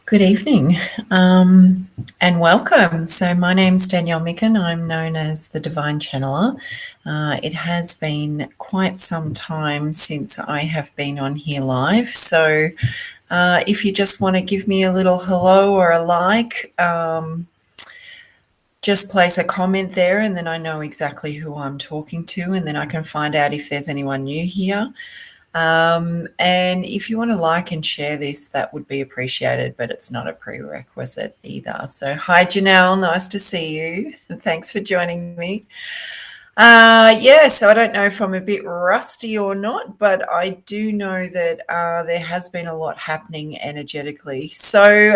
Good evening and welcome. So my name's Danielle Micken. I'm known as the Divine Channeler. It has been quite some time since I have been on here live. So if you just want to give me a little hello or a like, just place a comment there and then I know exactly who I'm talking to, and then I can find out if there's anyone new here. And if you want to like and share this, that would be appreciated, but it's not a prerequisite either. So hi, Janelle, nice to see you. And thanks for joining me. So I don't know if I'm a bit rusty or not, but I do know that there has been a lot happening energetically. So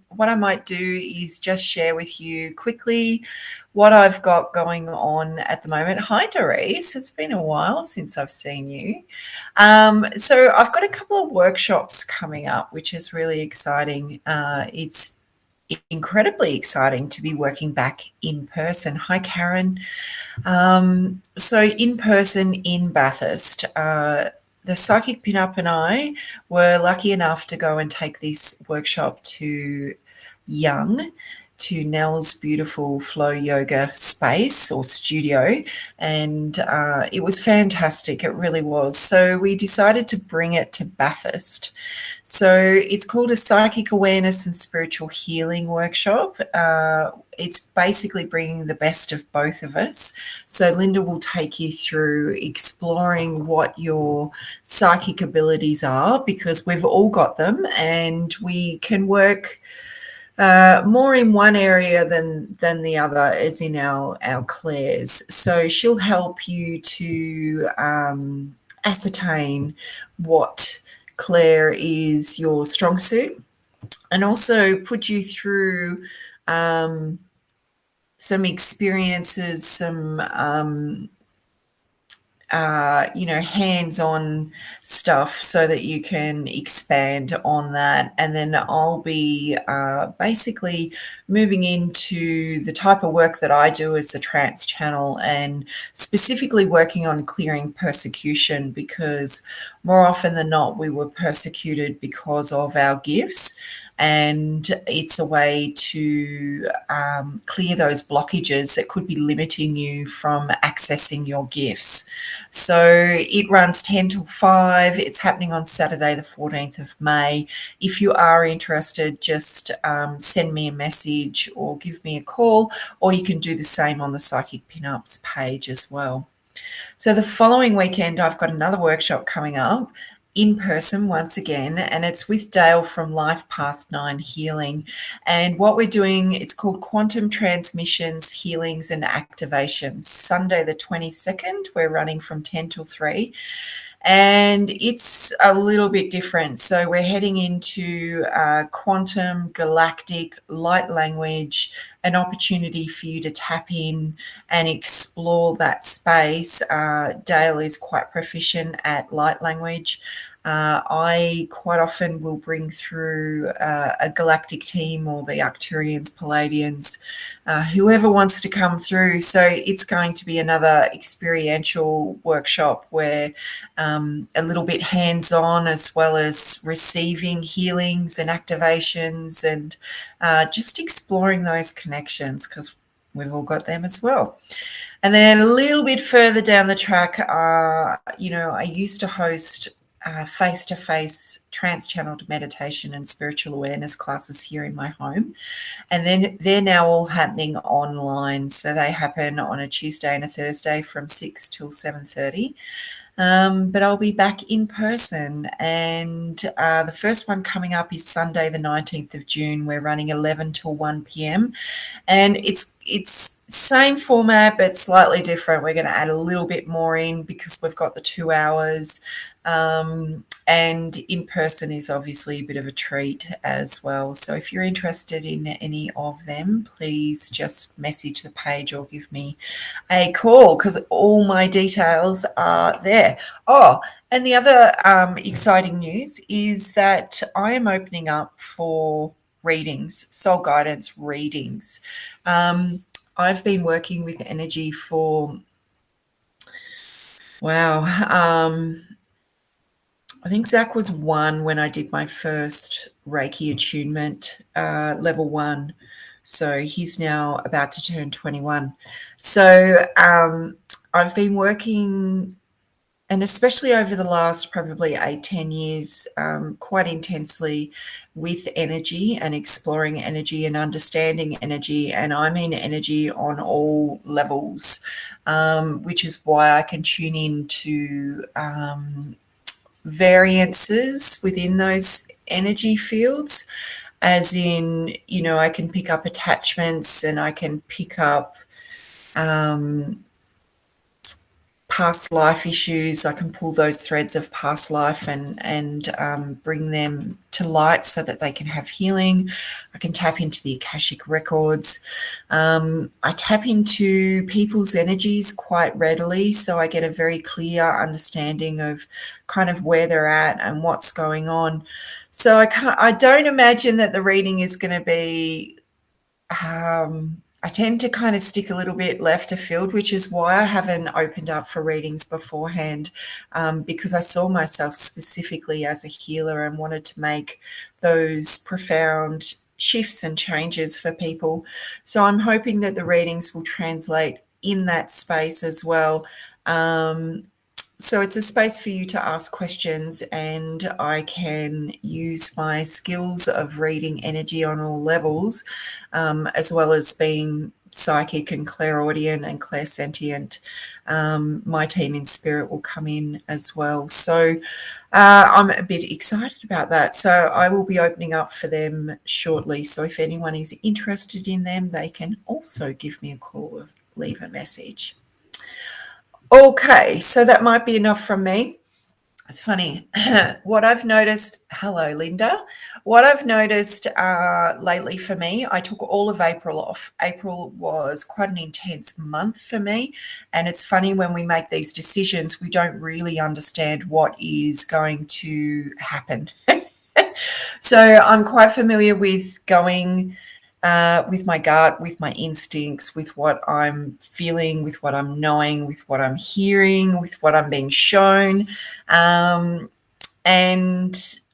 what I might do is just share with you quickly what I've got going on at the moment. Hi, Doris. It's been a while since I've seen you. So I've got a couple of workshops coming up, which is really exciting. It's incredibly exciting to be working back in person. Hi, Karen. So in person in Bathurst, the Psychic Pinup and I were lucky enough to go and take this workshop to Young, to Nell's beautiful flow yoga space or studio, and it was fantastic. It really was. So we decided to bring it to Bathurst. So it's called a Psychic Awareness and Spiritual Healing Workshop. It's basically bringing the best of both of us. So Linda will take you through exploring what your psychic abilities are, because we've all got them and we can work more in one area than the other, as in our clairs. So she'll help you to ascertain what clair is your strong suit, and also put you through some experiences, some hands-on stuff so that you can expand on that. And then I'll be basically moving into the type of work that I do as the Trance Channel, and specifically working on clearing persecution, because more often than not we were persecuted because of our gifts, and it's a way to clear those blockages that could be limiting you from accessing your gifts. So it runs 10 till 5. It's happening on Saturday, the 14th of May. If you are interested, just send me a message or give me a call, or you can do the same on the Psychic Pinups page as well. So the following weekend, I've got another workshop coming up in person once again, and it's with Dale from Life Path 9 Healing. And what we're doing, it's called Quantum Transmissions, Healings and Activations. Sunday the 22nd, we're running from 10 till 3. And it's a little bit different. So we're heading into quantum, galactic, light language, an opportunity for you to tap in and explore that space. Dale is quite proficient at light language. I quite often will bring through a galactic team, or the Arcturians, Palladians, whoever wants to come through. So it's going to be another experiential workshop where a little bit hands-on, as well as receiving healings and activations, and just exploring those connections, because we've all got them as well. And then a little bit further down the track, I used to host face-to-face trance channeled meditation and spiritual awareness classes here in my home. And then they're now all happening online. So they happen on a Tuesday and a Thursday from 6 till 7:30. But I'll be back in person. And the first one coming up is Sunday, the 19th of June. We're running 11 till 1 p.m. And it's same format, but slightly different. We're going to add a little bit more in, because we've got the 2 hours. And in person is obviously a bit of a treat as well. So if you're interested in any of them, please just message the page or give me a call, because all my details are there. Oh, and the other exciting news is that I am opening up for readings, soul guidance readings. I've been working with energy for, I think Zach was 1 when I did my first Reiki attunement, level 1. So he's now about to turn 21. So I've been working, and especially over the last probably 8-10 years, quite intensely with energy and exploring energy and understanding energy. And I mean energy on all levels, which is why I can tune in to variances within those energy fields, as in, I can pick up attachments, and I can pick up past life issues. I can pull those threads of past life and bring them to light so that they can have healing. I can tap into the Akashic records. I tap into people's energies quite readily, so I get a very clear understanding of kind of where they're at and what's going on. So I don't imagine that the reading is going to be I tend to kind of stick a little bit left of field, which is why I haven't opened up for readings beforehand, because I saw myself specifically as a healer and wanted to make those profound shifts and changes for people. So I'm hoping that the readings will translate in that space as well. So it's a space for you to ask questions, and I can use my skills of reading energy on all levels, as well as being psychic and clairaudient and clairsentient. My team in spirit will come in as well. So I'm a bit excited about that. So I will be opening up for them shortly. So if anyone is interested in them, they can also give me a call or leave a message. Okay, so that might be enough from me. It's funny. What I've noticed, hello, Linda. What I've noticed lately for me, I took all of April off. April was quite an intense month for me. And it's funny, when we make these decisions, we don't really understand what is going to happen. So I'm quite familiar with going with my gut, with my instincts, with what I'm feeling, with what I'm knowing, with what I'm hearing, with what I'm being shown. And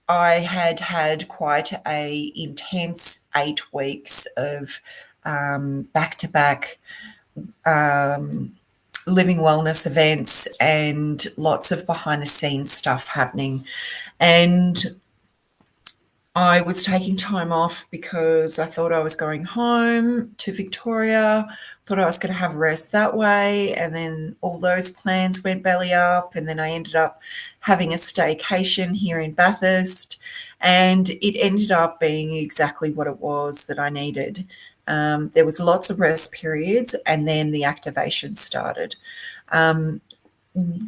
I had quite a intense 8 weeks of back-to-back living wellness events and lots of behind-the-scenes stuff happening. And I was taking time off because I thought I was going home to Victoria, thought I was going to have rest that way, and then all those plans went belly up, and then I ended up having a staycation here in Bathurst, and it ended up being exactly what it was that I needed. There was lots of rest periods, and then the activation started.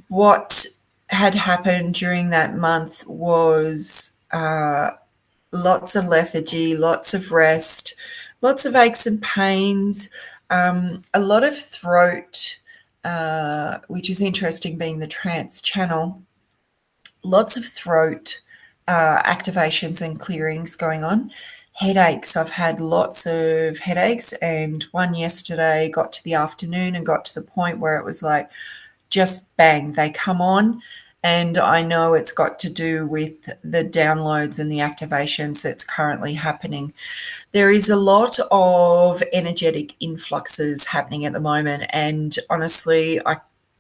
What had happened during that month was lots of lethargy, lots of rest, lots of aches and pains, a lot of throat, which is interesting, being the trance channel, lots of throat activations and clearings going on. Headaches, I've had lots of headaches, and one yesterday got to the afternoon and got to the point where it was like, just bang, they come on. And I know it's got to do with the downloads and the activations that's currently happening. There is a lot of energetic influxes happening at the moment. And honestly, I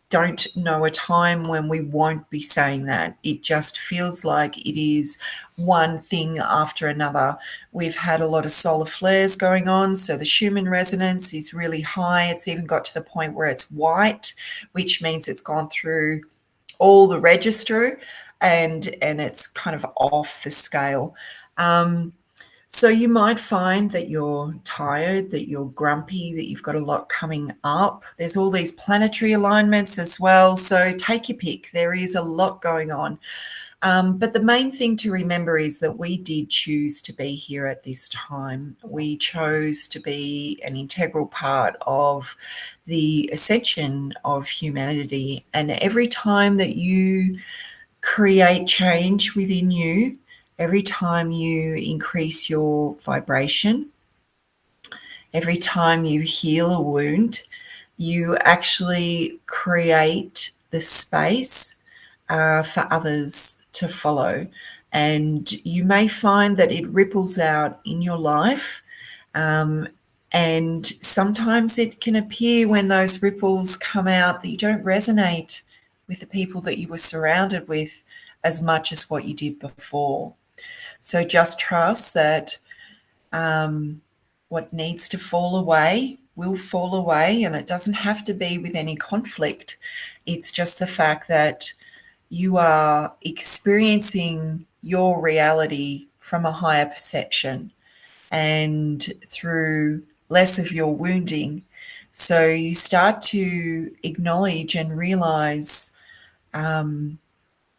don't know a time when we won't be saying that. It just feels like it is one thing after another. We've had a lot of solar flares going on, so the Schumann resonance is really high. It's even got to the point where it's white, which means it's gone through all the register, and it's kind of off the scale. So you might find that you're tired, that you're grumpy, that you've got a lot coming up. There's all these planetary alignments as well. So take your pick. There is a lot going on. But the main thing to remember is that we did choose to be here at this time. We chose to be an integral part of the ascension of humanity. And every time that you create change within you, every time you increase your vibration, every time you heal a wound, you actually create the space for others to follow. And you may find that it ripples out in your life. And sometimes it can appear when those ripples come out that you don't resonate with the people that you were surrounded with as much as what you did before. So just trust that what needs to fall away will fall away, and it doesn't have to be with any conflict. It's just the fact that you are experiencing your reality from a higher perception and through less of your wounding. So you start to acknowledge and realize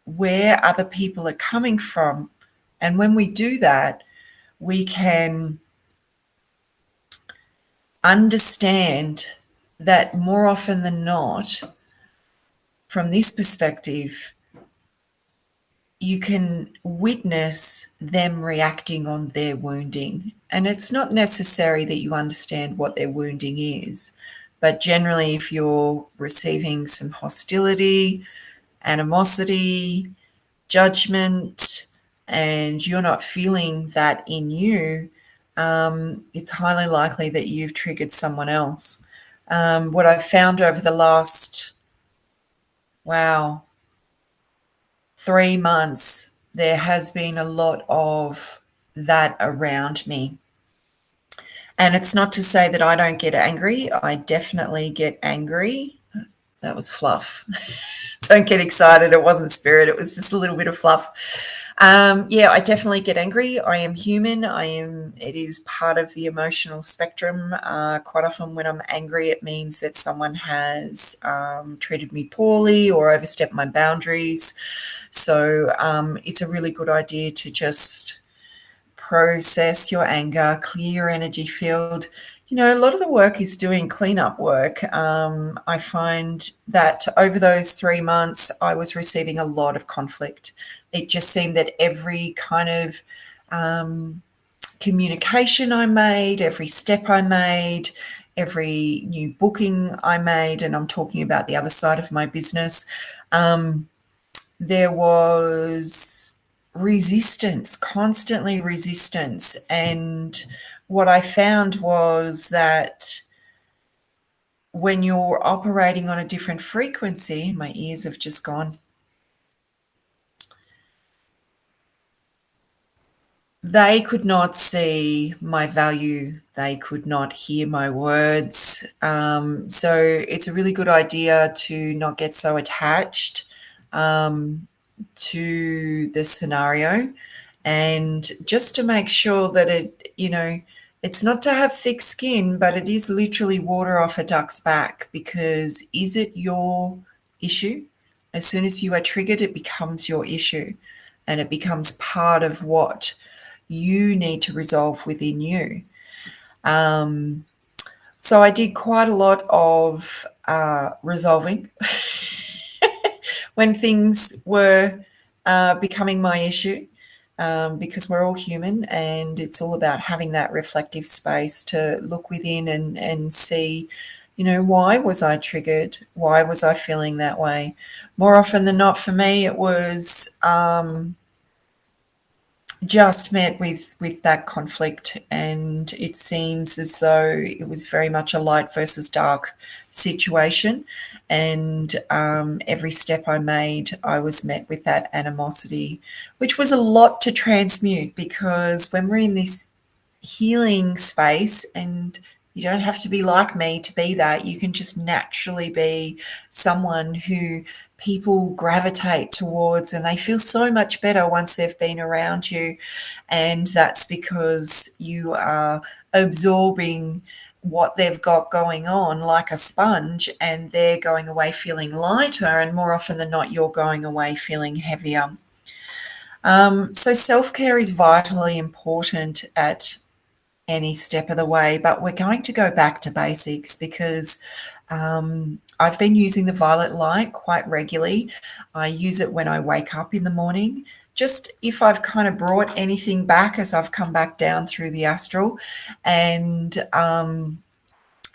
where other people are coming from. And when we do that, we can understand that more often than not, from this perspective, you can witness them reacting on their wounding. And it's not necessary that you understand what their wounding is, but generally, if you're receiving some hostility, animosity, judgment, and you're not feeling that in you, it's highly likely that you've triggered someone else. What I've found over the last, 3 months, there has been a lot of that around me. And it's not to say that I don't get angry. I definitely get angry. That was fluff. Don't get excited. It wasn't spirit. It was just a little bit of fluff. I definitely get angry. I am human. It is part of the emotional spectrum. Quite often when I'm angry, it means that someone has treated me poorly or overstepped my boundaries. So it's a really good idea to just process your anger, clear your energy field. A lot of the work is doing cleanup work. I find that over those 3 months, I was receiving a lot of conflict. It just seemed that every kind of communication I made, every step I made, every new booking I made, and I'm talking about the other side of my business, there was resistance, constantly resistance. And what I found was that when you're operating on a different frequency, my ears have just gone. They could not see my value. They could not hear my words. So it's a really good idea to not get so attached to the scenario, and just to make sure that it's not to have thick skin, but it is literally water off a duck's back, because is it your issue? As soon as you are triggered, it becomes your issue, and it becomes part of what you need to resolve within you. So I did quite a lot of resolving when things were becoming my issue, because we're all human, and it's all about having that reflective space to look within and see, why was I triggered? Why was I feeling that way? More often than not, for me, it was just met with that conflict, and it seems as though it was very much a light versus dark situation, and every step I made, I was met with that animosity, which was a lot to transmute, because when we're in this healing space, and you don't have to be like me to be that, you can just naturally be someone who people gravitate towards, and they feel so much better once they've been around you. And that's because you are absorbing what they've got going on like a sponge, and they're going away feeling lighter, and more often than not, you're going away feeling heavier. So self-care is vitally important at any step of the way, but we're going to go back to basics, because I've been using the violet light quite regularly. I use it when I wake up in the morning, just if I've kind of brought anything back as I've come back down through the astral. And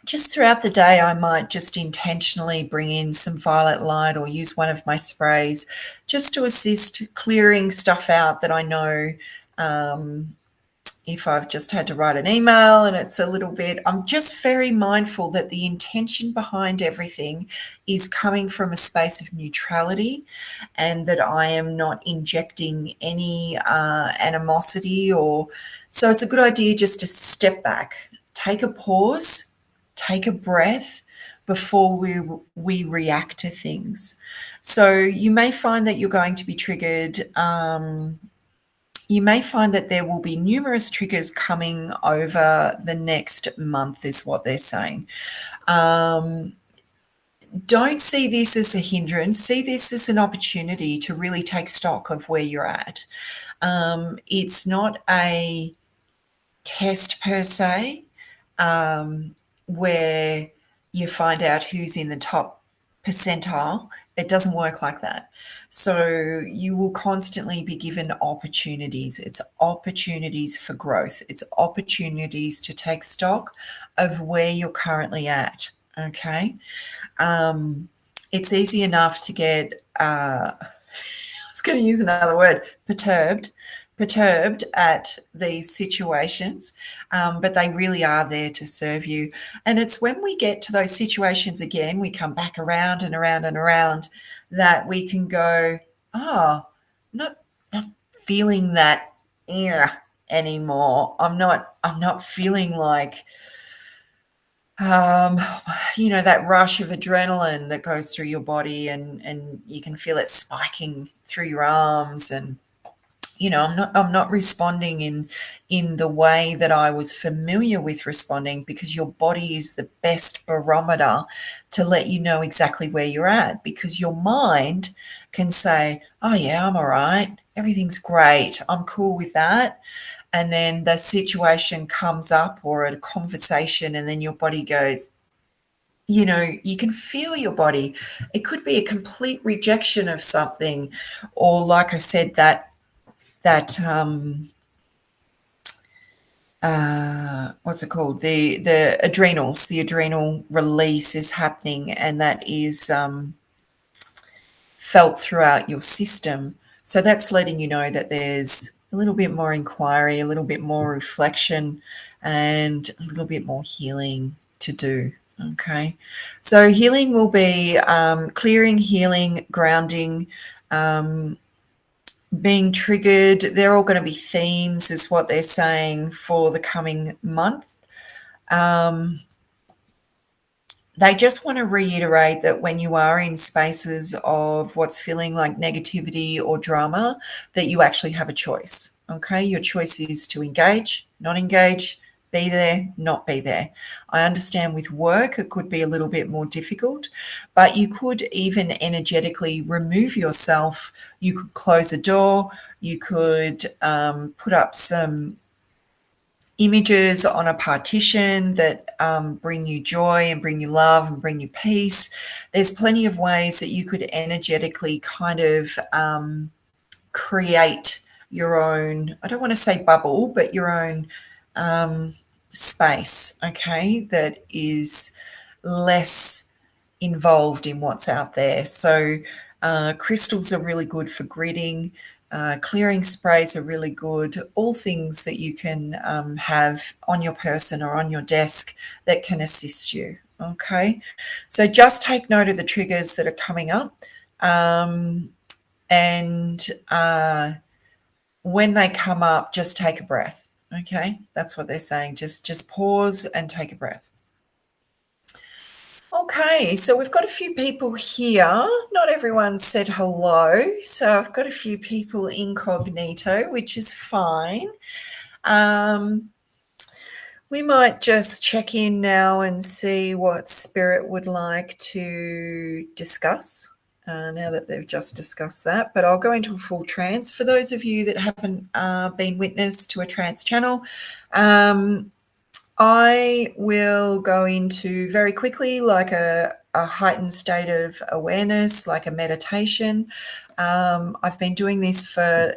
just throughout the day, I might just intentionally bring in some violet light or use one of my sprays just to assist clearing stuff out that I know. If I've just had to write an email and it's a little bit, I'm just very mindful that the intention behind everything is coming from a space of neutrality, and that I am not injecting any animosity. Or so it's a good idea just to step back, take a pause, take a breath before we react to things. So you may find that you're going to be triggered. You may find that there will be numerous triggers coming over the next month, is what they're saying. Don't see this as a hindrance. See this as an opportunity to really take stock of where you're at. It's not a test per se, where you find out who's in the top percentile. It doesn't work like that. So you will constantly be given opportunities. It's opportunities for growth. It's opportunities to take stock of where you're currently at. Okay. It's easy enough to get, I was going to use another word, perturbed at these situations, but they really are there to serve you. And it's when we get to those situations again, we come back around and around and around, that we can go, oh, not feeling that anymore. I'm not feeling like, that rush of adrenaline that goes through your body, and you can feel it spiking through your arms. And I'm not responding in the way that I was familiar with responding, because your body is the best barometer to let you know exactly where you're at, because your mind can say, oh yeah, I'm all right, everything's great, I'm cool with that. And then the situation comes up, or a conversation, and then your body goes, you can feel your body. It could be a complete rejection of something, or like I said, that what's it called? The adrenals, the adrenal release is happening, and that is felt throughout your system. So that's letting you know that there's a little bit more inquiry, a little bit more reflection, and a little bit more healing to do. Okay. So healing will be clearing, healing, grounding, being triggered. They're all going to be themes, is what they're saying, for the coming month. They just want to reiterate that when you are in spaces of what's feeling like negativity or drama, that you actually have a choice. Okay, your choice is to engage, not engage, be there, not be there. I understand with work it could be a little bit more difficult, but you could even energetically remove yourself. You could close a door, you could put up some images on a partition that bring you joy and bring you love and bring you peace. There's plenty of ways that you could energetically kind of create your own, I don't want to say bubble, but your own space, okay, that is less involved in what's out there. So crystals are really good for gridding. Clearing sprays are really good. All things that you can have on your person or on your desk that can assist you. Okay, so just take note of the triggers that are coming up, and when they come up, just take a breath. Okay, that's what they're saying. Just pause and take a breath. Okay, so we've got a few people here. Not everyone said hello, so I've got a few people incognito, which is fine. We might just check in now and see what Spirit would like to discuss, now that they've just discussed that. But I'll go into a full trance. For those of you that haven't been witness to a trance channel, I will go into very quickly like a heightened state of awareness, like a meditation. I've been doing this for,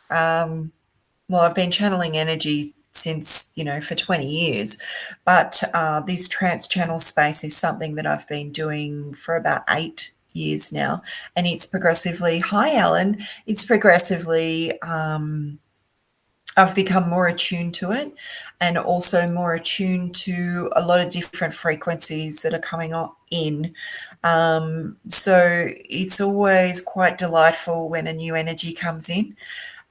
I've been channeling energy since, for 20 years. But this trance channel space is something that I've been doing for about 8 years now. And it's progressively, hi, Alan, it's progressively, I've become more attuned to it, and also more attuned to a lot of different frequencies that are coming in. So it's always quite delightful when a new energy comes in.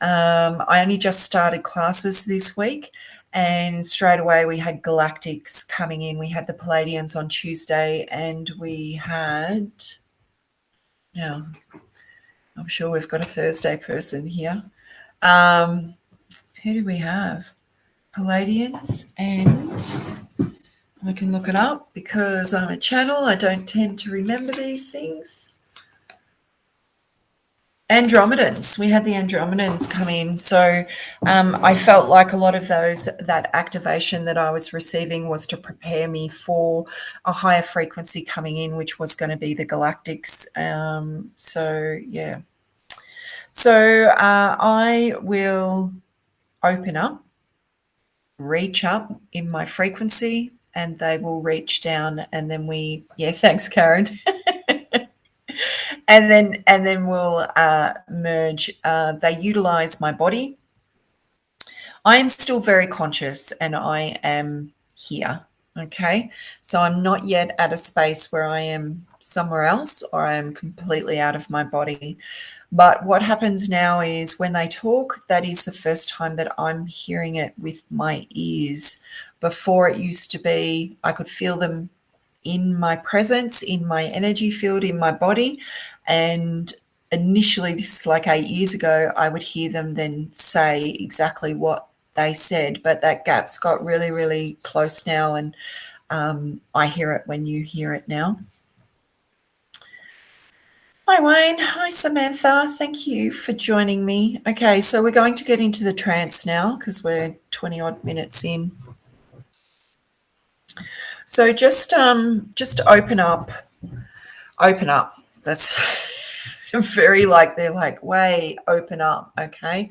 I only just started classes this week, and straight away we had galactics coming in. We had the Palladians on Tuesday, and we had, now I'm sure we've got a Thursday person here. Who do we have? Palladians, and I can look it up because I'm a channel. I don't tend to remember these things. Andromedans. We had the Andromedans come in. So I felt like a lot of that activation that I was receiving was to prepare me for a higher frequency coming in, which was going to be the galactics. So, yeah. So I will open up, reach up in my frequency, and they will reach down, and then thanks, Karen. and then we'll merge. They utilize my body. I am still very conscious, and I am here. Okay, so I'm not yet at a space where I am somewhere else or I am completely out of my body. But what happens now is when they talk, that is the first time that I'm hearing it with my ears. Before, it used to be I could feel them in my presence, in my energy field, in my body. And initially, this is like 8 years ago, I would hear them then say exactly what they said. But that gap's got really, really close now. And I hear it when you hear it now. Hi, Wayne. Hi, Samantha. Thank you for joining me. Okay, so we're going to get into the trance now because we're 20 odd minutes in. So just open up. That's very they're like, way, open up. Okay.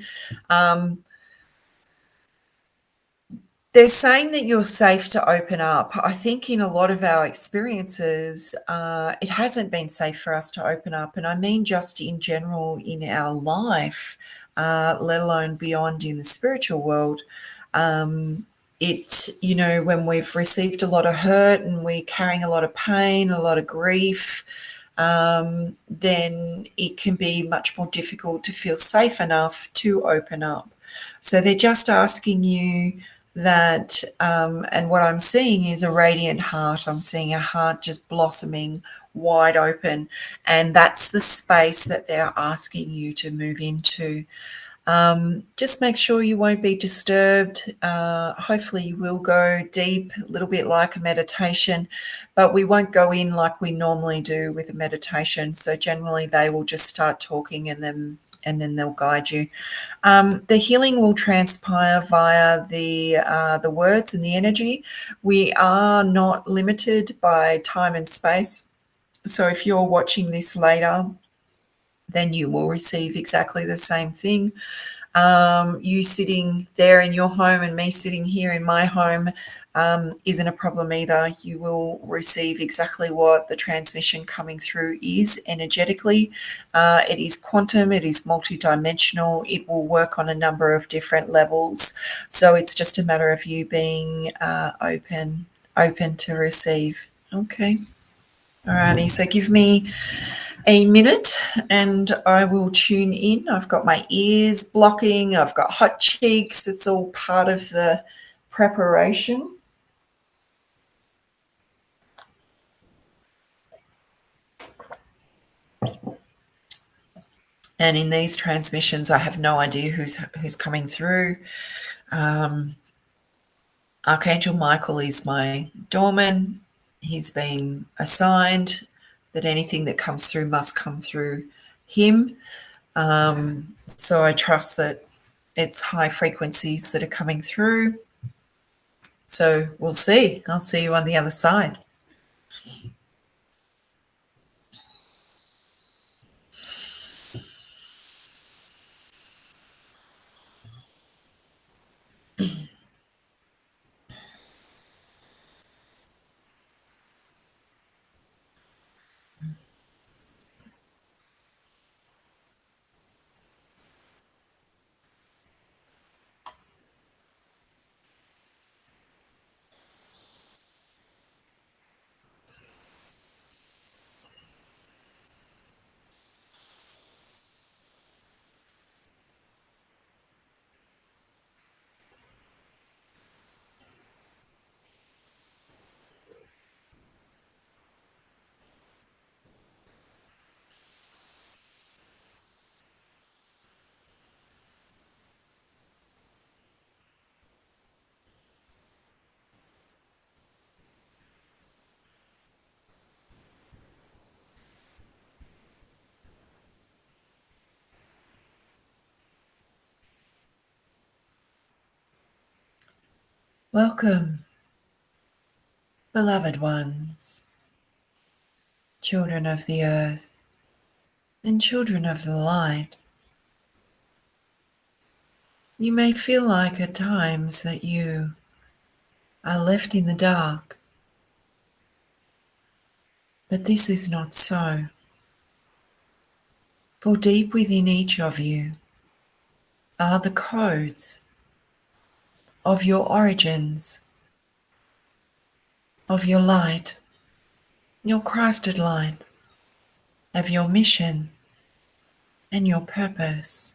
They're saying that you're safe to open up. I think in a lot of our experiences, it hasn't been safe for us to open up. And I mean just in general in our life, let alone beyond in the spiritual world. When we've received a lot of hurt and we're carrying a lot of pain, a lot of grief, then it can be much more difficult to feel safe enough to open up. So they're just asking you that, and what I'm seeing is a radiant heart. I'm seeing a heart just blossoming wide open, and that's the space that they're asking you to move into. Just make sure you won't be disturbed. Hopefully you will go deep, a little bit like a meditation, but we won't go in like we normally do with a meditation. So generally they will just start talking, and then they'll guide you. The healing will transpire via the words and the energy. We are not limited by time and space. So if you're watching this later, then you will receive exactly the same thing. You sitting there in your home and me sitting here in my home isn't a problem either. You will receive exactly what the transmission coming through is energetically. It is quantum, it is multidimensional, it will work on a number of different levels. So it's just a matter of you being open to receive. Okay. Alrighty, so give me a minute and I will tune in. I've got my ears blocking, I've got hot cheeks. It's all part of the preparation. And in these transmissions, I have no idea who's coming through. Archangel Michael is my doorman. He's been assigned that anything that comes through must come through him. So I trust that it's high frequencies that are coming through. So we'll see. I'll see you on the other side. Welcome, beloved ones, children of the earth and children of the light. You may feel like at times that you are left in the dark, but this is not so. For deep within each of you are the codes of your origins, of your light, your Christed light, of your mission and your purpose.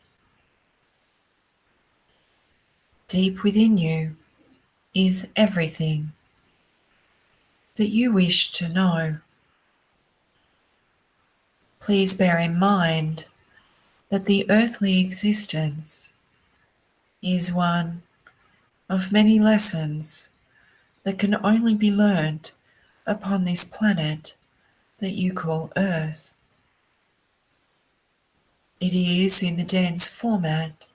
Deep within you is everything that you wish to know. Please bear in mind that the earthly existence is one of many lessons that can only be learnt upon this planet that you call Earth. It is in the dense format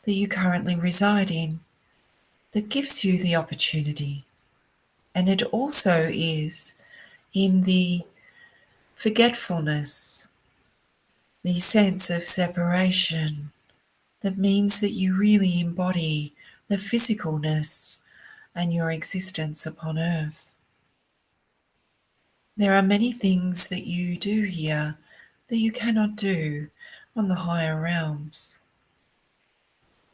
that you currently reside in that gives you the opportunity, and it also is in the forgetfulness, the sense of separation that means that you really embody the physicalness and your existence upon Earth. There are many things that you do here that you cannot do on the higher realms.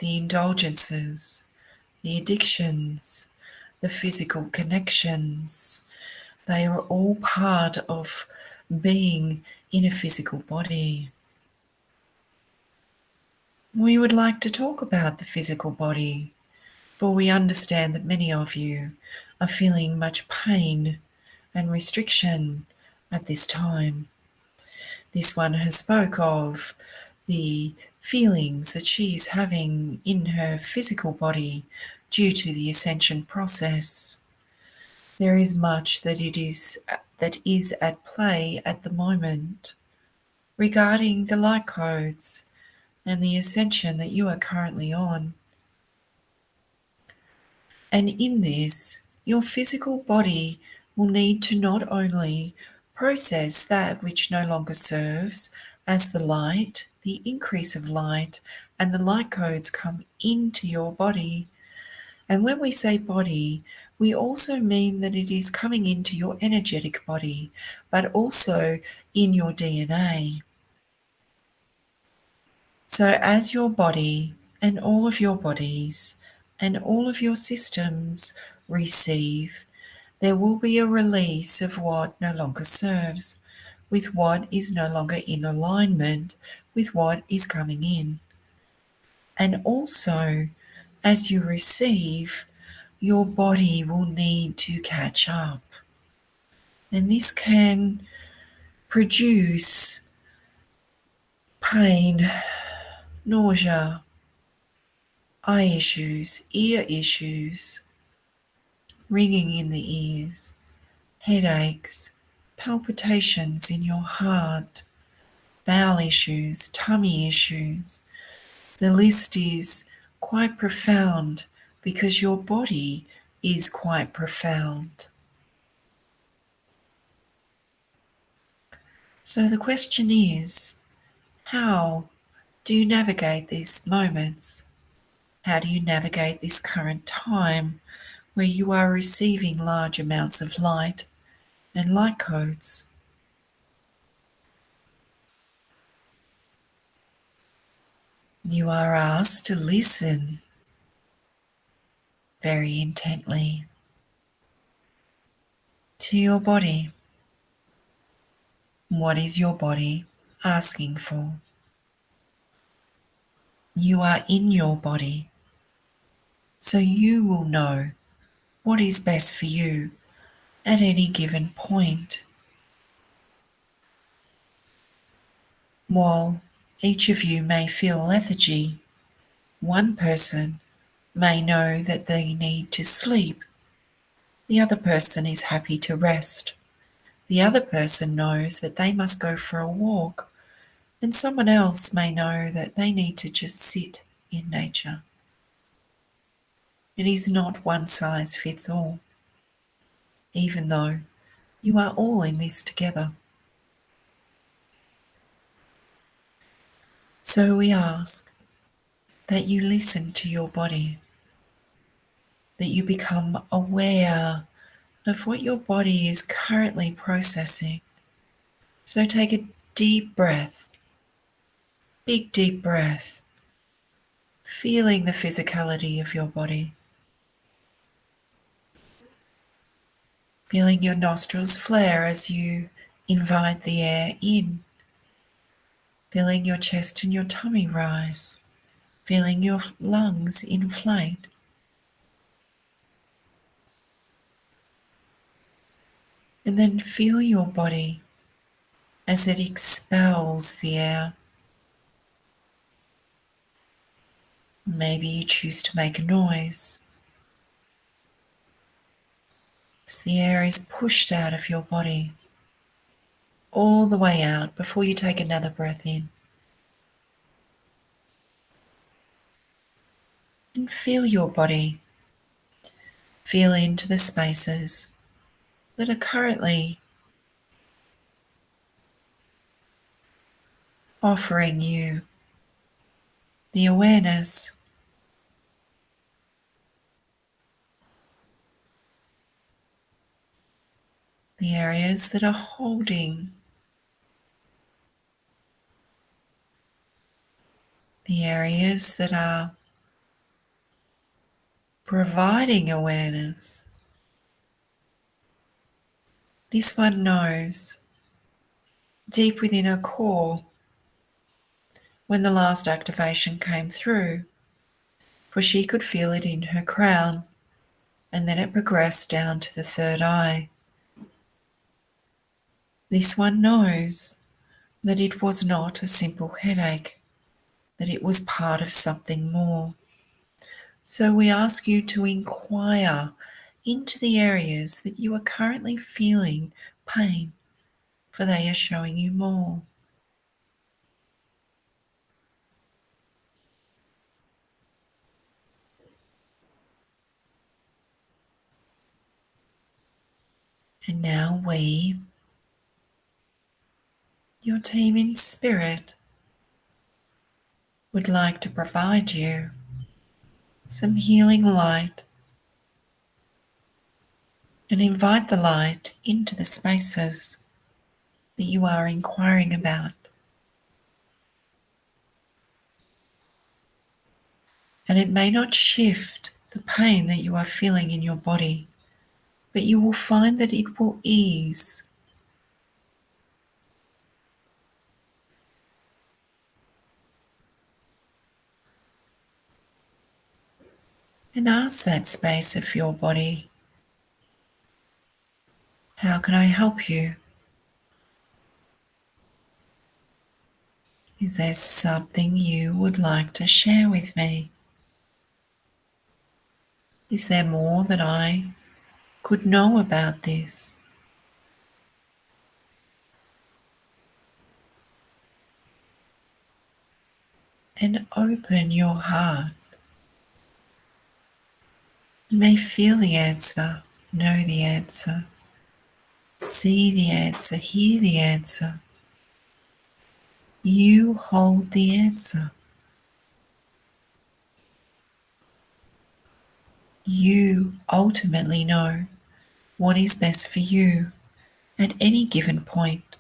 The indulgences, the addictions, the physical connections, they are all part of being in a physical body. We would like to talk about the physical body, for we understand that many of you are feeling much pain and restriction at this time. This one has spoke of the feelings that she is having in her physical body due to the ascension process. There is much that is at play at the moment regarding the light codes and the ascension that you are currently on. And in this, your physical body will need to not only process that which no longer serves as the light, the increase of light, and the light codes come into your body. And when we say body, we also mean that it is coming into your energetic body, but also in your DNA. So as your body and all of your bodies and all of your systems receive, there will be a release of what no longer serves, with what is no longer in alignment with what is coming in. And also, as you receive, your body will need to catch up. And this can produce pain, nausea, eye issues, ear issues, ringing in the ears, headaches, palpitations in your heart, bowel issues, tummy issues. The list is quite profound because your body is quite profound. So the question is, how do you navigate these moments? How do you navigate this current time where you are receiving large amounts of light and light codes? You are asked to listen very intently to your body. What is your body asking for? You are in your body, so you will know what is best for you at any given point. While each of you may feel lethargy, one person may know that they need to sleep. The other person is happy to rest. The other person knows that they must go for a walk, and someone else may know that they need to just sit in nature. It is not one size fits all, even though you are all in this together. So we ask that you listen to your body, that you become aware of what your body is currently processing. So take a deep breath, big deep breath, feeling the physicality of your body, feeling your nostrils flare as you invite the air in, feeling your chest and your tummy rise, feeling your lungs inflate. And then feel your body as it expels the air. Maybe you choose to make a noise as the air is pushed out of your body, all the way out before you take another breath in. And feel your body. Feel into the spaces that are currently offering you the awareness, the areas that are holding, the areas that are providing awareness. This one knows deep within her core when the last activation came through, for she could feel it in her crown, and then it progressed down to the third eye. This one knows that it was not a simple headache, that it was part of something more. So we ask you to inquire into the areas that you are currently feeling pain, for they are showing you more. And now we, your team in spirit, would like to provide you some healing light and invite the light into the spaces that you are inquiring about. And it may not shift the pain that you are feeling in your body, but you will find that it will ease. And ask that space of your body, how can I help you? Is there something you would like to share with me? Is there more that I could know about this? And open your heart. You may feel the answer, know the answer, see the answer, hear the answer. You hold the answer. You ultimately know what is best for you at any given point.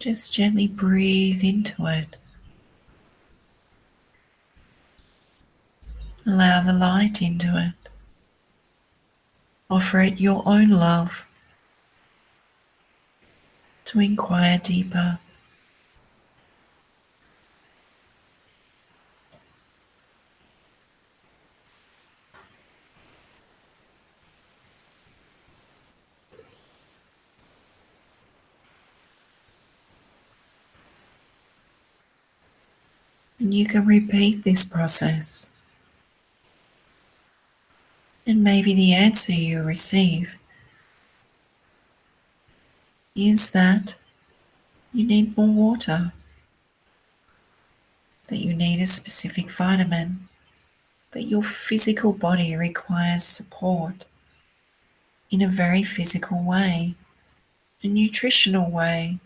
Just gently breathe into it. Allow the light into it. Offer it your own love to inquire deeper. And you can repeat this process. And maybe the answer you receive is that you need more water, that you need a specific vitamin, that your physical body requires support in a very physical way, a nutritional way.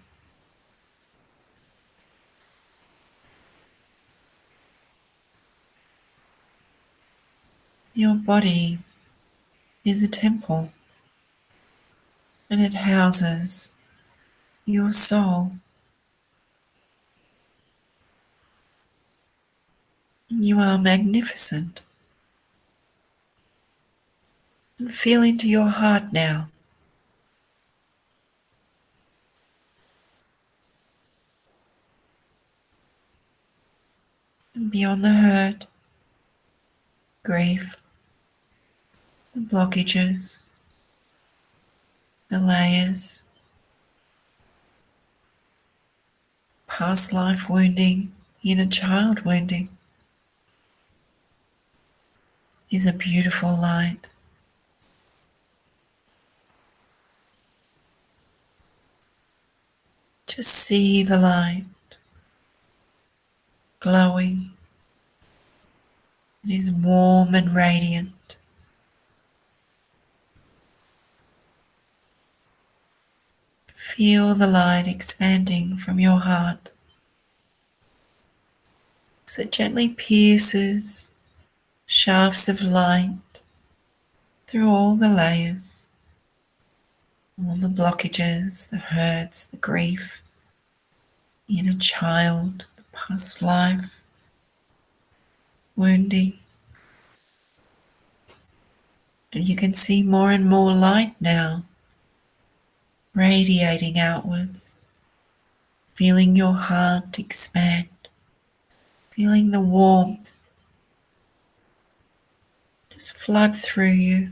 Your body is a temple, and it houses your soul. And you are magnificent. And feel into your heart now. And beyond the hurt, grief, the blockages, the layers, past life wounding, inner child wounding, is a beautiful light. Just see the light glowing. It is warm and radiant. Feel the light expanding from your heart as it gently pierces shafts of light through all the layers, all the blockages, the hurts, the grief, the inner child, the past life, wounding. And you can see more and more light now radiating outwards, feeling your heart expand, feeling the warmth just flood through you,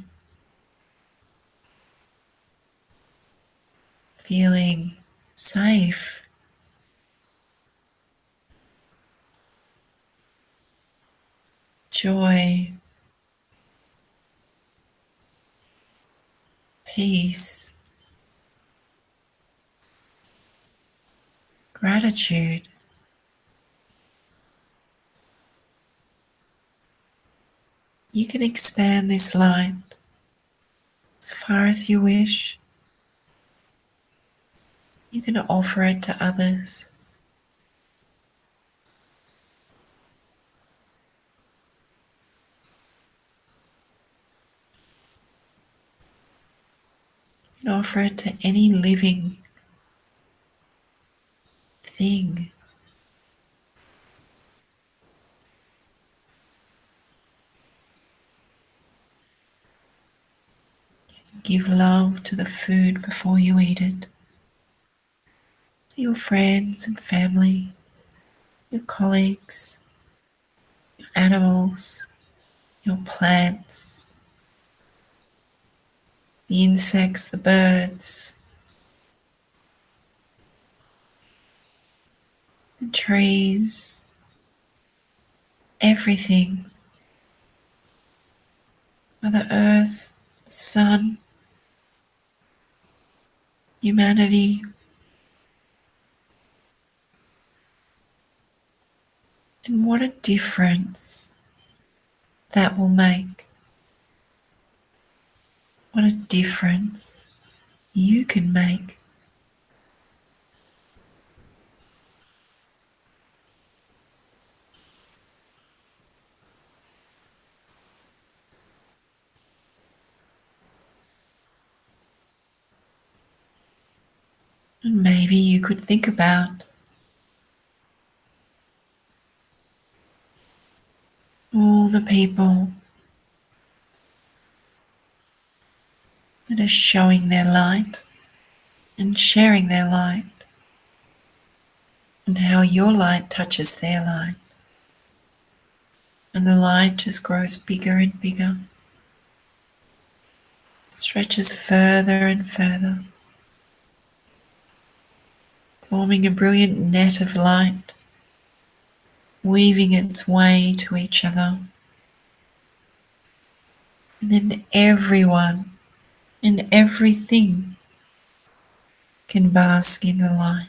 feeling safe, joy, peace, gratitude. You can expand this light as far as you wish. You can offer it to others. You can offer it to any living thing. Give love to the food before you eat it, to your friends and family, your colleagues, your animals, your plants, the insects, the birds, the trees, everything. Mother Earth, the sun, humanity. And what a difference that will make. What a difference you can make. And maybe you could think about all the people that are showing their light and sharing their light, and how your light touches their light. And the light just grows bigger and bigger, stretches further and further, forming a brilliant net of light, weaving its way to each other. And then everyone and everything can bask in the light.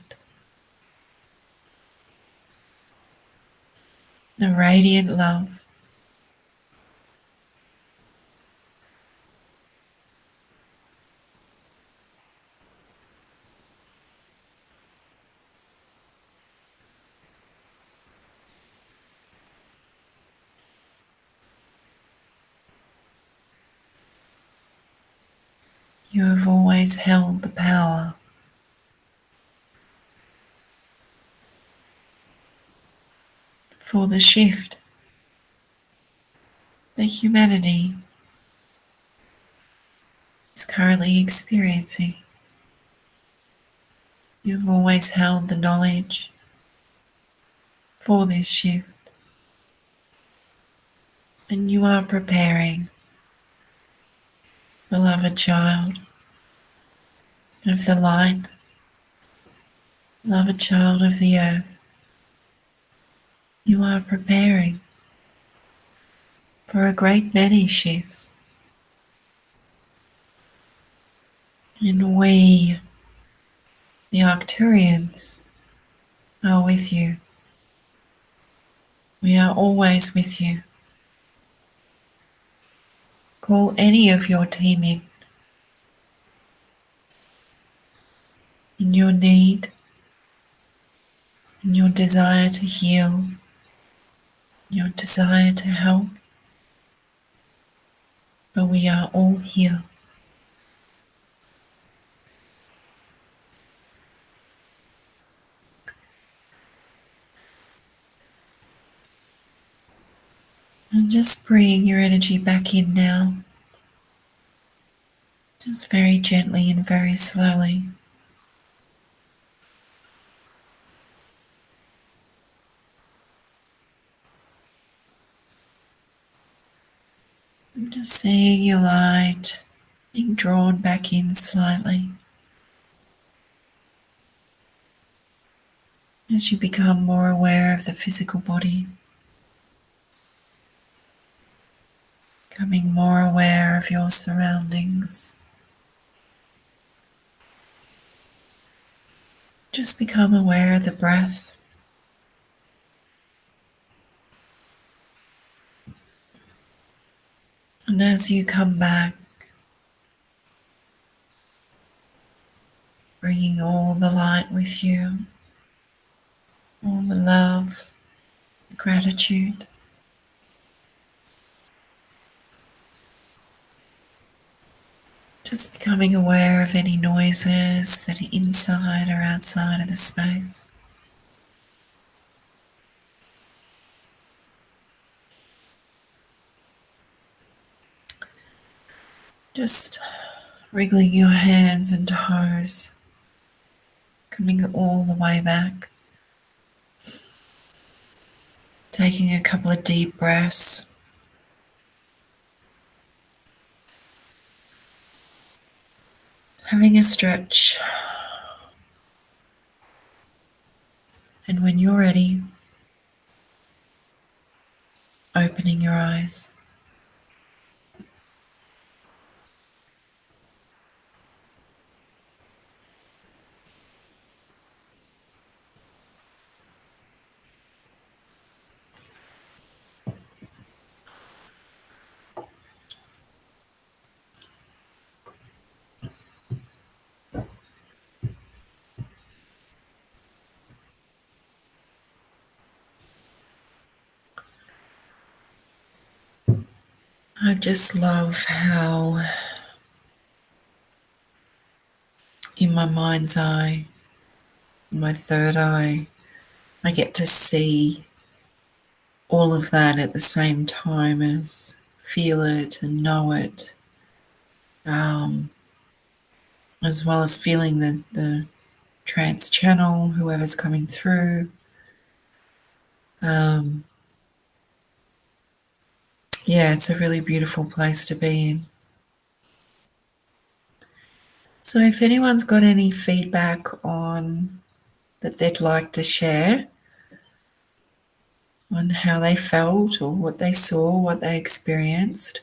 The radiant love. You have always held the power for the shift that humanity is currently experiencing. You've always held the knowledge for this shift, and you are preparing, beloved child of the light, beloved child of the earth. You are preparing for a great many shifts, and we, the Arcturians, are with you. We are always with you. Call any of your team in your need, in your desire to heal, your desire to help. But we are all here. And just bring your energy back in now. Just very gently and very slowly. And just seeing your light being drawn back in slightly. As you become more aware of the physical body, becoming more aware of your surroundings. Just become aware of the breath. And as you come back, bringing all the light with you, all the love, the gratitude. Just becoming aware of any noises that are inside or outside of the space. Just wriggling your hands and toes, coming all the way back. Taking a couple of deep breaths. Having a stretch. And when you're ready, opening your eyes. I just love how in my mind's eye my third eye. I get to see all of that at the same time as feel it and know it, um, as well as feeling the trance channel, whoever's coming through. Um, yeah, it's a really beautiful place to be in. So if anyone's got any feedback on that they'd like to share on how they felt or what they saw, what they experienced,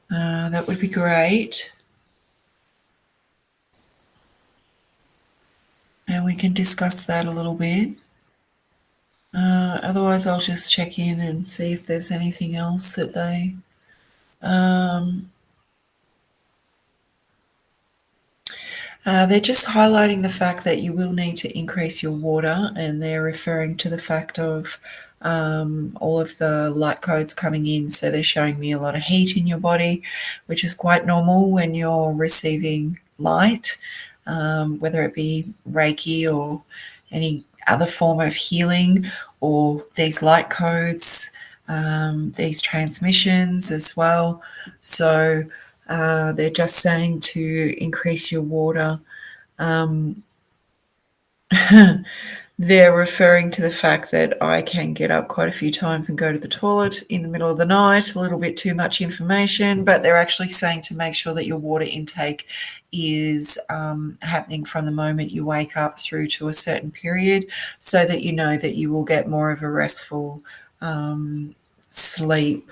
that would be great. And we can discuss that a little bit. Otherwise, I'll just check in and see if there's anything else that they. They're just highlighting the fact that you will need to increase your water, and they're referring to the fact of all of the light codes coming in. So they're showing me a lot of heat in your body, which is quite normal when you're receiving light, whether it be Reiki or any other form of healing, or these light codes, these transmissions as well. So they're just saying to increase your water. They're referring to the fact that I can get up quite a few times and go to the toilet in the middle of the night, a little bit too much information, but they're actually saying to make sure that your water intake is happening from the moment you wake up through to a certain period, so that you know that you will get more of a restful sleep.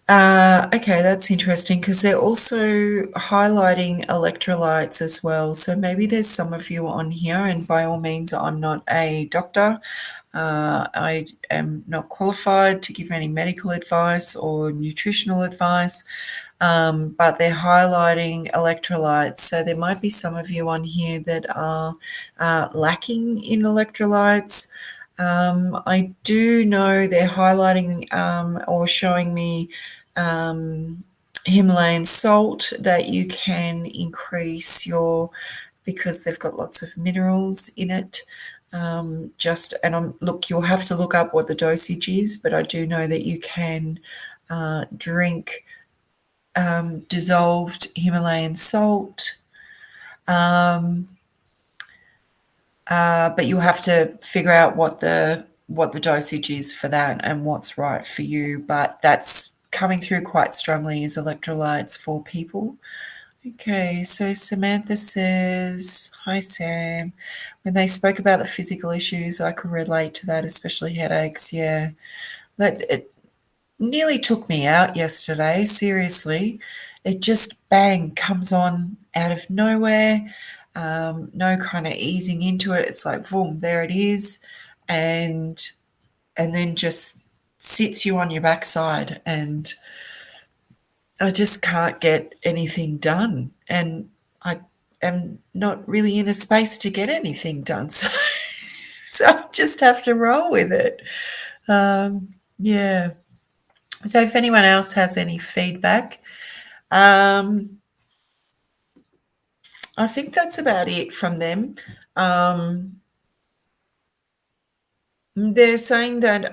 Okay, that's interesting because they're also highlighting electrolytes as well. So maybe there's some of you on here, and by all means, I'm not a doctor. I am not qualified to give any medical advice or nutritional advice, but they're highlighting electrolytes. So there might be some of you on here that are lacking in electrolytes. I do know they're highlighting or showing me Himalayan salt that you can increase your, because they've got lots of minerals in it. Look, you'll have to look up what the dosage is, but I do know that you can drink dissolved Himalayan salt. But you'll have to figure out what the dosage is for that and what's right for you. But that's coming through quite strongly as electrolytes for people. Okay, so Samantha says, hi Sam. When they spoke about the physical issues, I could relate to that, especially headaches. Yeah, it nearly took me out yesterday, seriously. It just bang comes on out of nowhere. No kind of easing into it. It's like, boom, there it is. And then just sits you on your backside, and I just can't get anything done. And I am not really in a space to get anything done. So I just have to roll with it. Yeah. So if anyone else has any feedback, I think that's about it from them. They're saying that,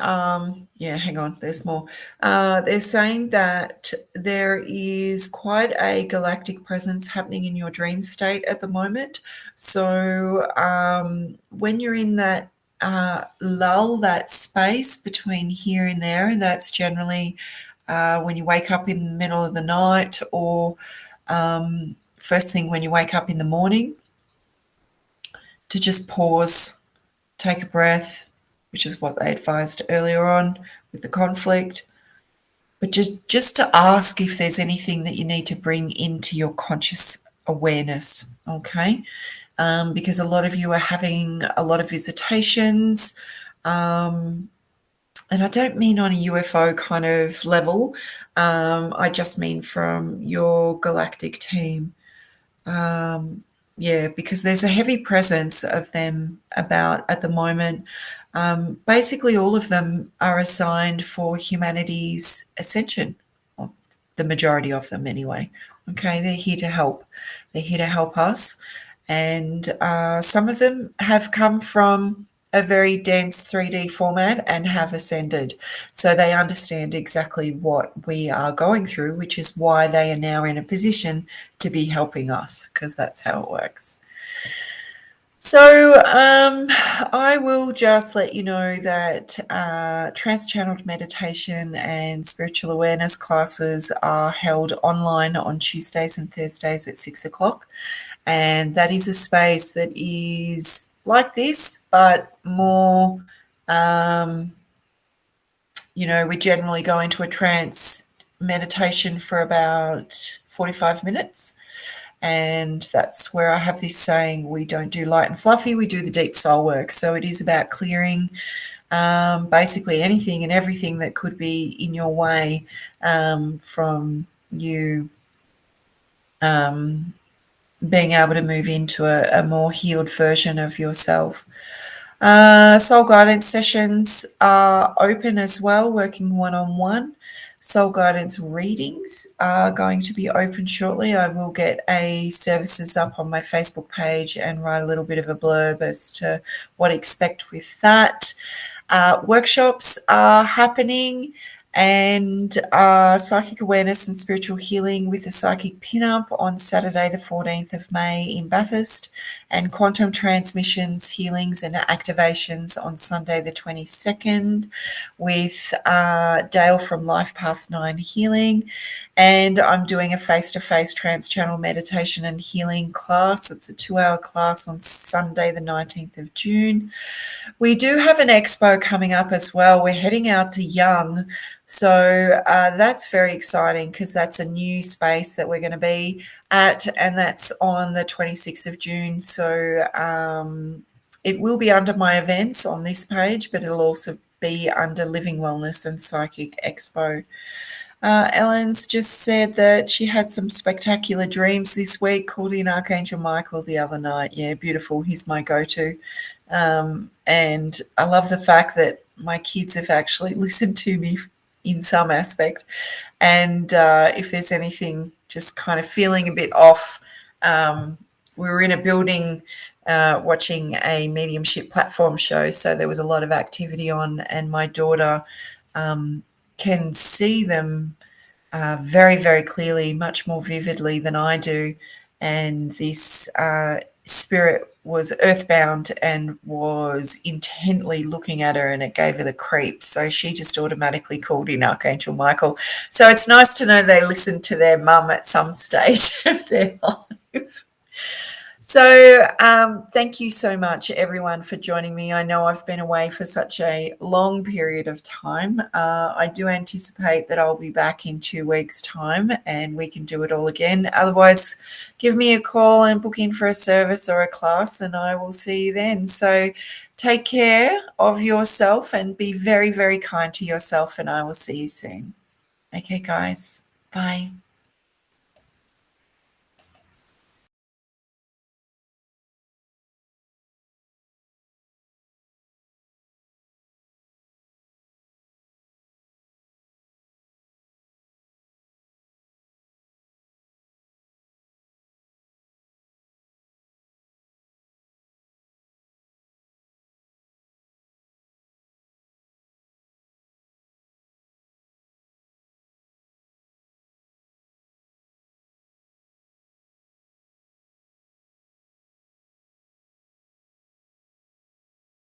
yeah, hang on, there's more. They're saying that there is quite a galactic presence happening in your dream state at the moment. So when you're in that lull, that space between here and there, and that's generally when you wake up in the middle of the night, or first thing when you wake up in the morning, to just pause, take a breath, which is what they advised earlier on with the conflict, but just to ask if there's anything that you need to bring into your conscious awareness, okay? Because a lot of you are having a lot of visitations, and I don't mean on a UFO kind of level. I just mean from your galactic team. Yeah, because there's a heavy presence of them about at the moment. Basically, all of them are assigned for humanity's ascension, or the majority of them anyway. Okay, they're here to help. They're here to help us. And some of them have come from a very dense 3D format and have ascended. So they understand exactly what we are going through, which is why they are now in a position to be helping us, because that's how it works. So I will just let you know that Trance Channeled Meditation and Spiritual Awareness classes are held online on Tuesdays and Thursdays at 6 o'clock. And that is a space that is like this, but more, we generally go into a trance meditation for about 45 minutes. And that's where I have this saying, we don't do light and fluffy, we do the deep soul work. So it is about clearing basically anything and everything that could be in your way from you being able to move into a more healed version of yourself. Soul guidance sessions are open as well, working one-on-one. Soul guidance readings are going to be open shortly. I will get services up on my Facebook page and write a little bit of a blurb as to what to expect with that. Workshops are happening, and psychic awareness and spiritual healing with a psychic pin-up on Saturday the 14th of May in Bathurst, and quantum transmissions, healings and activations on Sunday the 22nd with Dale from Life Path 9 Healing. And I'm doing a face-to-face trance channel meditation and healing class. It's a 2-hour class on Sunday the 19th of June. We do have an expo coming up as well. We're heading out to Young. So that's very exciting because that's a new space that we're going to be at, and that's on the 26th of June. So it will be under my events on this page, but it'll also be under Living Wellness and Psychic Expo. Ellen's just said that she had some spectacular dreams this week, called in Archangel Michael the other night. Yeah, beautiful. He's my go-to. And I love the fact that my kids have actually listened to me in some aspect. And if there's anything just kind of feeling a bit off, we were in a building watching a mediumship platform show, so there was a lot of activity on, and my daughter can see them very, very clearly, much more vividly than I do. And this spirit was earthbound and was intently looking at her, and it gave her the creeps. So she just automatically called in Archangel Michael. So it's nice to know they listened to their mum at some stage of their life. So thank you so much, everyone, for joining me. I know I've been away for such a long period of time. I do anticipate that I'll be back in 2 weeks' time and we can do it all again. Otherwise, give me a call and book in for a service or a class, and I will see you then. So take care of yourself and be very, very kind to yourself, and I will see you soon. Okay, guys. Bye.